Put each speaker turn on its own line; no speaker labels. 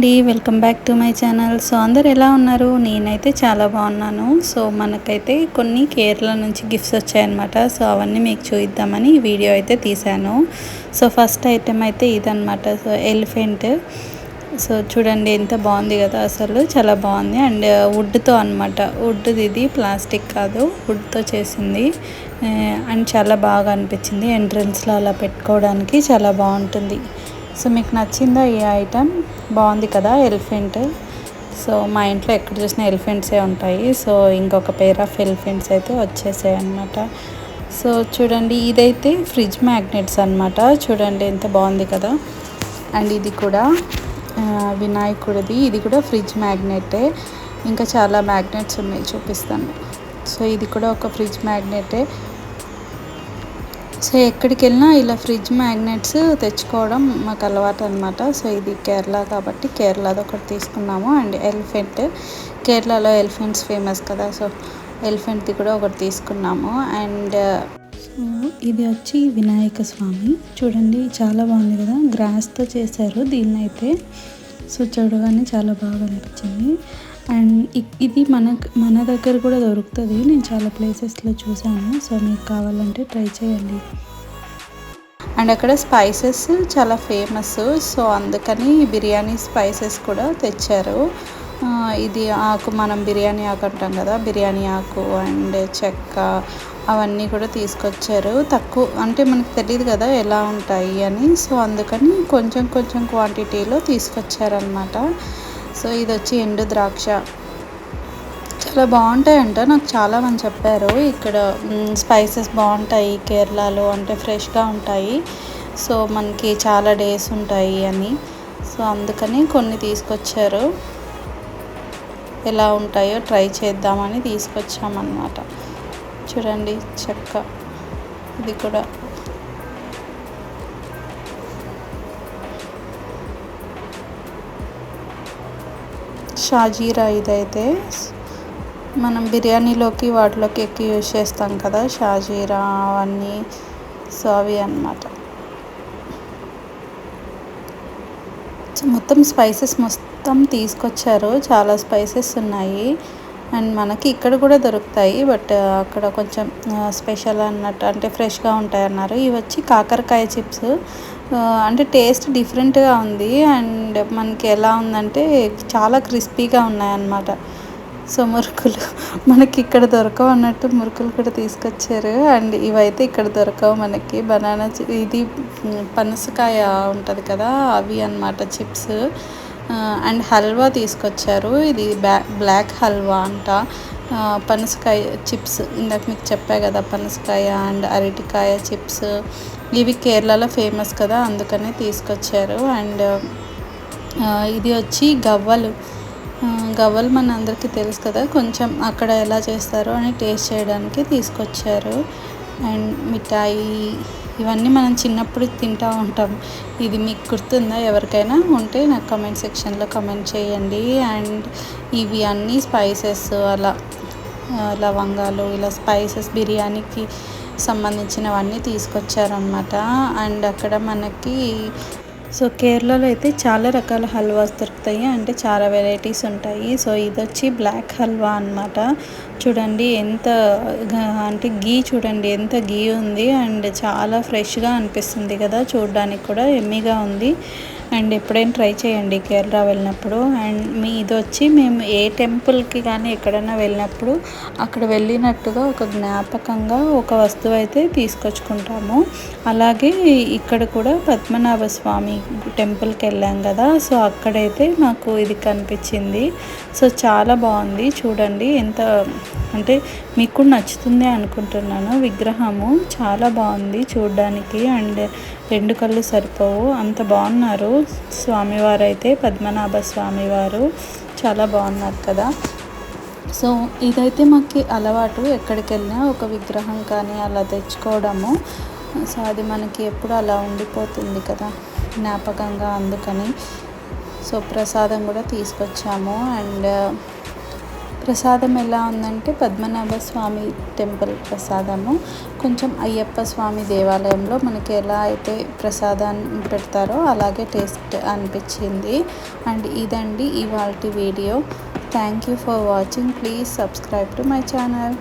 అండి, welcome back to my channel. So అందరు ఎలా ఉన్నారు? నేనైతే చాలా బాగున్నాను. సో మనకైతే కొన్ని కేరళ నుంచి గిఫ్ట్స్ వచ్చాయన్నమాట. సో అవన్నీ మీకు చూద్దామని ఈ వీడియో అయితే తీశాను. సో ఫస్ట్ ఐటెం అయితే ఇదన్నమాట. So elephant. సో చూడండి ఎంత బాగుంది కదా, అసలు చాలా బాగుంది. అండ్ వుడ్తో అనమాట, వుడ్ది, ఇది ప్లాస్టిక్ కాదు, వుడ్తో చేసింది. అండ్ చాలా బాగా అనిపించింది. ఎంట్రన్స్లో అలా పెట్టుకోవడానికి చాలా బాగుంటుంది. సో మీకు నచ్చిందా ఈ ఐటెం? బాగుంది కదా ఎలిఫెంట్. సో మా ఇంట్లో ఎక్కడ చూసినా ఎలిఫెంట్సే ఉంటాయి. సో ఇంకొక పేర్ ఆఫ్ ఎలిఫెంట్స్ అయితే వచ్చేసాయి అన్నమాట. సో చూడండి, ఇదైతే ఫ్రిడ్జ్ మ్యాగ్నెట్స్ అన్నమాట. చూడండి ఎంత బాగుంది కదా. అండ్ ఇది కూడా వినాయకుడిది, ఇది కూడా ఫ్రిడ్జ్ మ్యాగ్నెటే. ఇంకా చాలా మ్యాగ్నెట్స్ ఉన్నాయి, చూపిస్తాను. సో ఇది కూడా ఒక ఫ్రిడ్జ్ మ్యాగ్నెటే. సో ఎక్కడికి వెళ్ళినా ఇలా ఫ్రిడ్జ్ మ్యాగ్నెట్స్ తెచ్చుకోవడం మాకు అలవాటు అనమాట. సో ఇది కేరళ కాబట్టి కేరళది ఒకటి తీసుకున్నాము. అండ్ ఎలిఫెంట్, కేరళలో ఎలిఫెంట్స్ ఫేమస్ కదా, సో ఎలిఫెంట్ది కూడా ఒకటి తీసుకున్నాము. అండ్ సో ఇది వచ్చి వినాయక స్వామి. చూడండి చాలా బాగుంది కదా, గ్రాస్తో చేశారు దీన్ని అయితే. సో చూడగానే చాలా బాగా అనిపించింది. అండ్ ఇది మన దగ్గర కూడా దొరుకుతుంది, నేను చాలా ప్లేసెస్లో చూసాను. సో మీకు కావాలంటే ట్రై చేయండి. అండ్ అక్కడ స్పైసెస్ చాలా ఫేమస్, సో అందుకని బిర్యానీ స్పైసెస్ కూడా తెచ్చారు. ఇది ఆకు, మనం బిర్యానీ ఆకు అంటాం కదా, బిర్యానీ ఆకు అండ్ చెక్క అవన్నీ కూడా తీసుకొచ్చారు. తక్కువ అంటే మనకు తెలియదు కదా ఎలా ఉంటాయి అని, సో అందుకని కొంచెం కొంచెం క్వాంటిటీలో తీసుకొచ్చారనమాట. సో ఇది వచ్చి ఎండు ద్రాక్ష, చాలా బాగుంటాయంట, నాకు చాలామంది చెప్పారు. ఇక్కడ స్పైసెస్ బాగుంటాయి కేరళలో, అంటే ఫ్రెష్గా ఉంటాయి. సో మనకి చాలా డేస్ ఉంటాయి అని, సో అందుకని కొన్ని తీసుకొచ్చారు. ఎలా ఉంటాయో ట్రై చేద్దామని తీసుకొచ్చామన్నమాట. చూడండి చెక్క, ఇది కూడా షాజీరా. ఇదైతే మనం బిర్యానీలోకి వాటిలోకి ఎక్కువ యూజ్ చేస్తాం కదా షాజీరా అవన్నీ. సో అవి అన్నమాట. సో మొత్తం స్పైసెస్ మొత్తం తీసుకొచ్చారు, చాలా స్పైసెస్ ఉన్నాయి. అండ్ మనకి ఇక్కడ కూడా దొరుకుతాయి, బట్ అక్కడ కొంచెం స్పెషల్ అన్నట్టు, అంటే ఫ్రెష్గా ఉంటాయి అన్నారు. ఇవి వచ్చి కాకరకాయ చిప్స్. అంటే టేస్ట్ డిఫరెంట్గా ఉంది. అండ్ మనకి ఎలా ఉందంటే చాలా క్రిస్పీగా ఉన్నాయన్నమాట. సో మురుకులు మనకి ఇక్కడ దొరకవు అన్నట్టు మురుకులు కూడా తీసుకొచ్చారు. అండ్ ఇవైతే ఇక్కడ దొరకవు మనకి. బనానా, ఇది పనసకాయ ఉంటుంది కదా, అవి అన్నమాట చిప్స్. అండ్ హల్వా తీసుకొచ్చారు, ఇది బ్లాక్ హల్వా అంట. పనసకాయ చిప్స్, ఇందాక మీకు చెప్పా కదా, పనసకాయ అండ్ అరటికాయ చిప్స్. ఇవి కేరళలో ఫేమస్ కదా, అందుకనే తీసుకొచ్చారు. అండ్ ఇది వచ్చి గవ్వలు. గవ్వలు మన అందరికీ తెలుసు కదా, కొంచెం అక్కడ ఎలా చేస్తారో అని టేస్ట్ చేయడానికి తీసుకొచ్చారు. అండ్ మిఠాయి, ఇవన్నీ మనం చిన్నప్పుడు తింటూ ఉంటాం. ఇది మీకు గుర్తుందా? ఎవరికైనా ఉంటే నాకు కమెంట్ సెక్షన్లో కమెంట్ చేయండి. అండ్ ఇవి అన్నీ స్పైసెస్, అలా లవంగాలు, ఇలా స్పైసెస్ బిర్యానీకి సంబంధించినవన్నీ తీసుకొచ్చారనమాట. అండ్ అక్కడ మనకి సో కేరళలో అయితే చాలా రకాల హల్వాస్ దొరుకుతాయి, అంటే చాలా వెరైటీస్ ఉంటాయి. సో ఇది వచ్చి బ్లాక్ హల్వా అన్నమాట. చూడండి ఎంత అంటే గీ, చూడండి ఎంత గీ ఉంది. అండ్ చాలా ఫ్రెష్గా అనిపిస్తుంది కదా, చూడడానికి కూడా ఎమ్మీగా ఉంది. అండ్ ఎప్పుడైనా ట్రై చేయండి కేరళ వెళ్ళినప్పుడు. అండ్ ఇది వచ్చి మేము ఏ టెంపుల్కి కానీ ఎక్కడైనా వెళ్ళినప్పుడు అక్కడ వెళ్ళినట్టుగా ఒక జ్ఞాపకంగా ఒక వస్తువు అయితే తీసుకొచ్చుకుంటాము. అలాగే ఇక్కడ కూడా పద్మనాభ స్వామి టెంపుల్కి వెళ్ళాం కదా, సో అక్కడైతే నాకు ఇది కనిపించింది. సో చాలా బాగుంది, చూడండి ఎంత, అంటే మీకు కూడా నచ్చుతుంది అనుకుంటున్నాను. విగ్రహము చాలా బాగుంది చూడడానికి. అండ్ రెండు కళ్ళు సరిపోవు, అంత బాగున్నారు స్వామివారు అయితే. పద్మనాభ స్వామివారు చాలా బాగున్నారు కదా. సో ఇదైతే మాకు అలవాటు, ఎక్కడికి వెళ్ళినా ఒక విగ్రహం కానీ అలా తెచ్చుకోవడము. సో అది మనకి ఎప్పుడు అలా ఉండిపోతుంది కదా జ్ఞాపకంగా, అందుకని. సో ప్రసాదం కూడా తీసుకొచ్చాము. అండ్ ప్రసాదం ఎలా ఉందంటే పద్మనాభ స్వామి టెంపుల్ ప్రసాదము కొంచెం అయ్యప్ప స్వామి దేవాలయంలో మనకి ఎలా అయితే ప్రసాదాన్ని పెడతారో అలాగే టేస్ట్ అనిపించింది. అండ్ ఇదండి ఇవాల్టి video. Thank you for watching. Please subscribe to my channel.